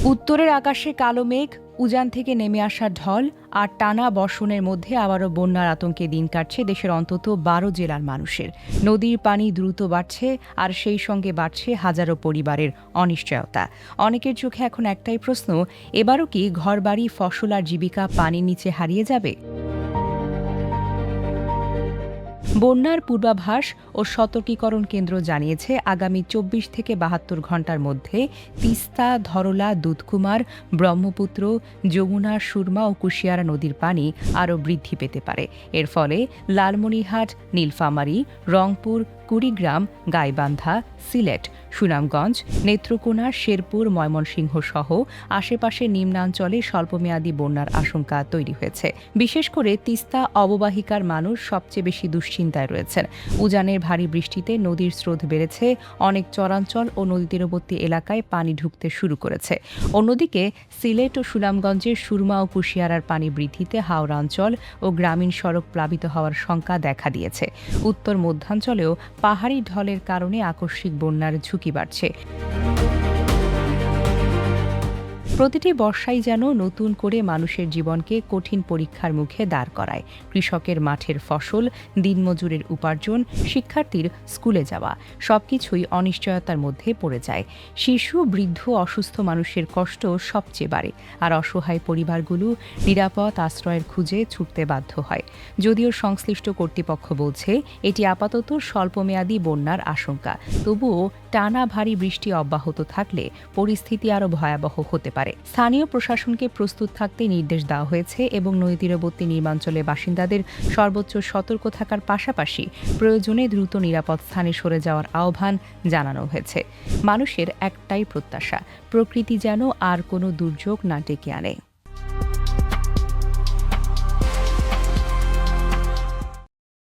উত্তরের আকাশে কালো মেঘ, উজান থেকে নেমে আসা ঢল আর টানা বর্ষণের মধ্যে আবারও বন্যার আতঙ্কে দিন কাটছে দেশের অন্তত ১২ জেলার মানুষের। নদীর পানি দ্রুত বাড়ছে আর সেই সঙ্গে বাড়ছে হাজারো পরিবারের অনিশ্চয়তা। অনেকের চোখে এখন একটাই প্রশ্ন, এবারও কি ঘরবাড়ি, ফসল আর জীবিকা পানির নিচে হারিয়ে যাবে? বন্যার পূর্বাভাস ও সতর্কীকরণ কেন্দ্র জানিয়েছে আগামী ২৪ থেকে ৭২ ঘণ্টার মধ্যে তিস্তা, ধরলা, দুধকুমার, ব্রহ্মপুত্র, যমুনা, সুরমা ও কুশিয়ারা নদীর পানি আরও বৃদ্ধি পেতে পারে। এর ফলে লালমনিরহাট, নীলফামারী, রংপুর, কুড়িগ্রাম, গাইবান্ধা, সিলেট, সুনামগঞ্জ, নেত্রকোনা, শেরপুর, ময়মনসিংহ সহ আশেপাশের নিম্নাঞ্চলে স্বল্পমেয়াদী বন্যার আশঙ্কা তৈরি হয়েছে। বিশেষ করে তিস্তা অববাহিকার মানুষ সবচেয়ে বেশি দুশ্চিন্তায় রয়েছেন। উজানের ভারী বৃষ্টিতে নদীর স্রোত বেড়েছে, অনেক চরাঞ্চল ও নদী তীরবর্তী এলাকায় পানি ঢুকতে শুরু করেছে। অন্যদিকে সিলেট ও সুনামগঞ্জের সুরমা ও কুশিয়ারার পানি বৃদ্ধিতে হাওড়াঞ্চল ও গ্রামীণ সড়ক প্লাবিত হওয়ার শঙ্কা দেখা দিয়েছে। উত্তর মধ্যাঞ্চলেও পাহাড়ি ঢলের কারণে আকস্মিক বন্যার ঝুঁকি বাড়ছে। প্রতিটি বর্ষাই যেন নতুন করে মানুষের জীবনকে কঠিন পরীক্ষার মুখে দাঁড় করায়। কৃষকের মাঠের ফসল, দিনমজুরের উপার্জন, শিক্ষার্থীর স্কুলে যাওয়া সবকিছুই অনিশ্চয়তার মধ্যে পড়ে যায়। শিশু, বৃদ্ধ, অসুস্থ মানুষের কষ্ট সবচেয়ে বাড়ে, আর অসহায় পরিবারগুলো নিরাপদ আশ্রয়ের খুঁজে ছুটতে বাধ্য হয়। যদিও সংশ্লিষ্ট কর্তৃপক্ষ বলছে এটি আপাতত স্বল্পমেয়াদী বন্যার আশঙ্কা, তবুও টানা ভারী বৃষ্টি অব্যাহত থাকলে পরিস্থিতি আরও ভয়াবহ হতে পারে। স্থানীয় প্রশাসনকে প্রস্তুত থাকতে নির্দেশ দেওয়া হয়েছে এবং নদী তীরবর্তী নির্মাঞ্চলের বাসিন্দাদের সর্বোচ্চ সতর্ক থাকার পাশাপাশি প্রয়োজনে দ্রুত নিরাপদ স্থানে সরে যাওয়ার আহ্বান জানানো হয়েছে। মানুষের একটাই প্রত্যাশা, প্রকৃতি যেন আর কোনো দুর্যোগ না ডেকে আনে।